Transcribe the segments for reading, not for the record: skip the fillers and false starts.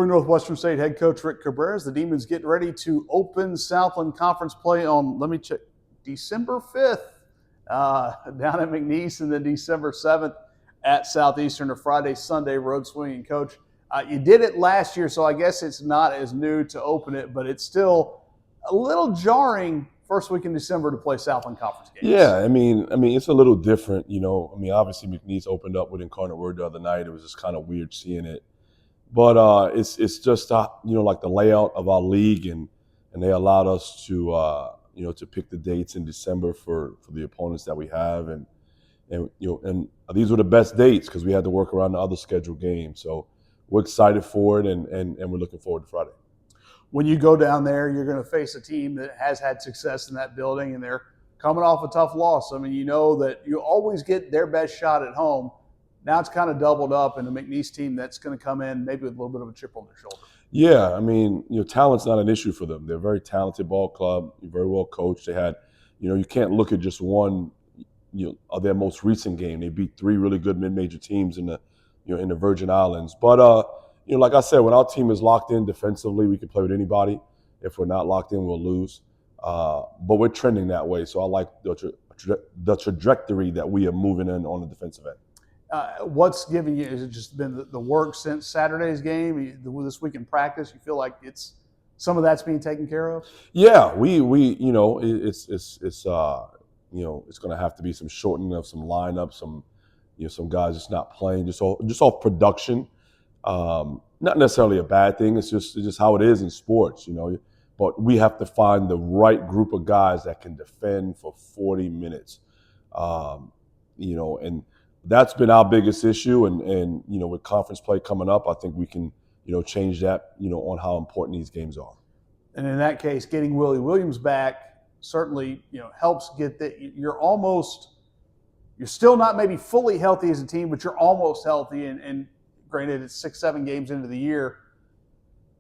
Troy Northwestern State head coach Rick Cabrera, the Demons getting ready to open Southland Conference play on, let me check, December 5th down at McNeese, and then December 7th at Southeastern, a Friday, Sunday road swinging. Coach, you did it last year, so I guess it's not as new to open it, but it's still a little jarring first week in December to play Southland Conference games. Yeah, I mean, it's a little different, obviously McNeese opened up with Incarnate Word the other night. It was just kind of weird seeing it. But it's just, like the layout of our league, and they allowed us to, to pick the dates in December for the opponents that we have. And these were the best dates because we had to work around the other scheduled games. So we're excited for it, and we're looking forward to Friday. When you go down there, you're going to face a team that has had success in that building, and they're coming off a tough loss. I mean, you know that you always get their best shot at home. Now it's kind of doubled up in a McNeese team that's going to come in maybe with a little bit of a chip on their shoulder. Yeah, I mean, talent's not an issue for them. They're a very talented ball club, very well coached. They had, you can't look at just one, of their most recent game. They beat 3 really good mid-major teams in the Virgin Islands. But like I said, when our team is locked in defensively, we can play with anybody. If we're not locked in, we'll lose. But we're trending that way. So I like the trajectory that we are moving in on the defensive end. What's giving you? Has it just been the work since Saturday's game? This week in practice, you feel like it's some of that's being taken care of? Yeah, it's going to have to be some shortening of some lineups, some guys just not playing, just off production. Not necessarily a bad thing. It's just how it is in sports, But we have to find the right group of guys that can defend for 40 minutes, and that's been our biggest issue. And with conference play coming up, I think we can change that on how important these games are. And in that case, getting Willie Williams back certainly helps get that. You're still not maybe fully healthy as a team, but you're almost healthy. And granted, it's 6-7 games into the year.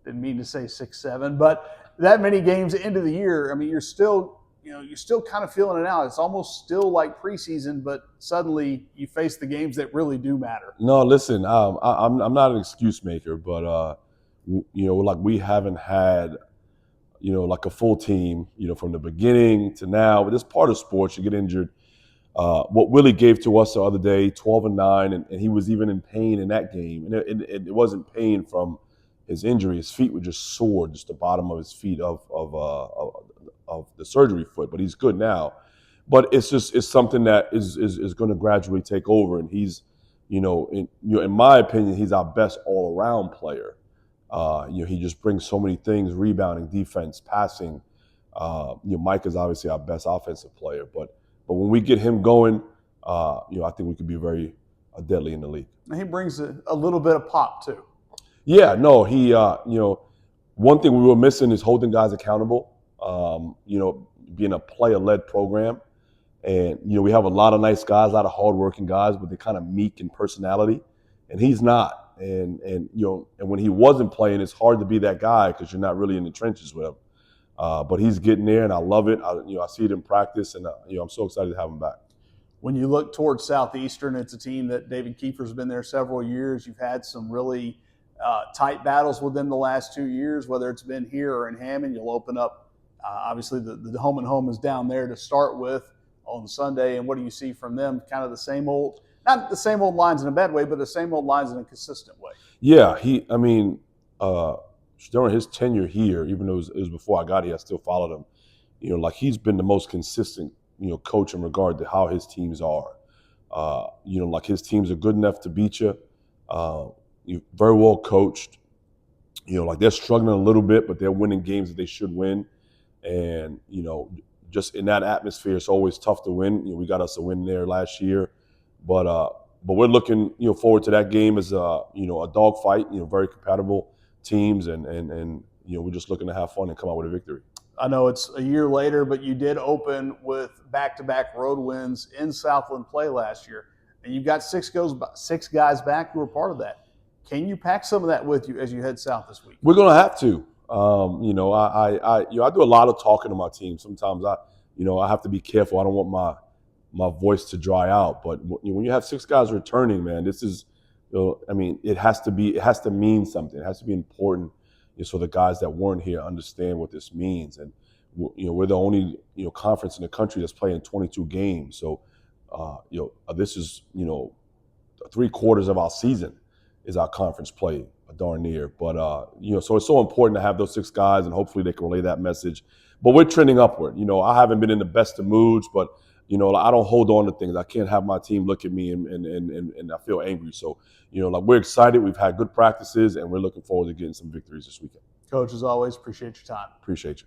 Didn't mean to say 6-7, but that many games into the year, I mean, you're still kind of feeling it out. It's almost still like preseason, but suddenly you face the games that really do matter. No, listen, I'm not an excuse maker, but like we haven't had, like a full team, from the beginning to now. But it's part of sports. You get injured. What Willie gave to us the other day, 12-9, and he was even in pain in that game. And it wasn't pain from his injury. His feet were just sore, just the bottom of his feet of the surgery foot. But he's good now. But it's something that is going to gradually take over. And he's, in my opinion, he's our best all-around player. He just brings so many things: rebounding, defense, passing. Mike is obviously our best offensive player, but when we get him going, I think we could be very deadly in the league. And he brings a little bit of pop too. Yeah, no, he, one thing we were missing is holding guys accountable. Being a player-led program, and we have a lot of nice guys, a lot of hard-working guys, but they're kind of meek in personality, and he's not. And when he wasn't playing, it's hard to be that guy because you're not really in the trenches with him. But he's getting there, and I love it. I see it in practice, and I'm so excited to have him back. When you look towards Southeastern, it's a team that David Kiefer's been there several years. You've had some really tight battles with them the last 2 years, whether it's been here or in Hammond. You'll open up, obviously, the home and home is down there to start with on Sunday. And what do you see from them? Kind of the same old, not the same old lines in a bad way, but the same old lines in a consistent way. Yeah, during his tenure here, even though it was before I got here, I still followed him. Like he's been the most consistent, coach in regard to how his teams are. Like his teams are good enough to beat you. Very well coached. Like they're struggling a little bit, but they're winning games that they should win. And, just in that atmosphere, it's always tough to win. We got us a win there last year. But we're looking, forward to that game as a dogfight, very compatible teams, and we're just looking to have fun and come out with a victory. I know it's a year later, but you did open with back-to-back road wins in Southland play last year, and you've got 6 guys back who are part of that. Can you pack some of that with you as you head south this week? We're gonna have to. I do a lot of talking to my team. Sometimes I have to be careful. I don't want my voice to dry out. But when you have 6 guys returning, man, this is I mean, it has to mean something. It has to be important, so the guys that weren't here understand what this means. And we're the only conference in the country that's playing 22 games. So this is 3/4 of our season is our conference play, darn near. But so it's so important to have those 6 guys, and hopefully they can relay that message. But we're trending upward. I haven't been in the best of moods, but I don't hold on to things. I can't have my team look at me and I feel angry. So we're excited. We've had good practices, and we're looking forward to getting some victories this weekend. Coach, as always, appreciate your time. Appreciate you.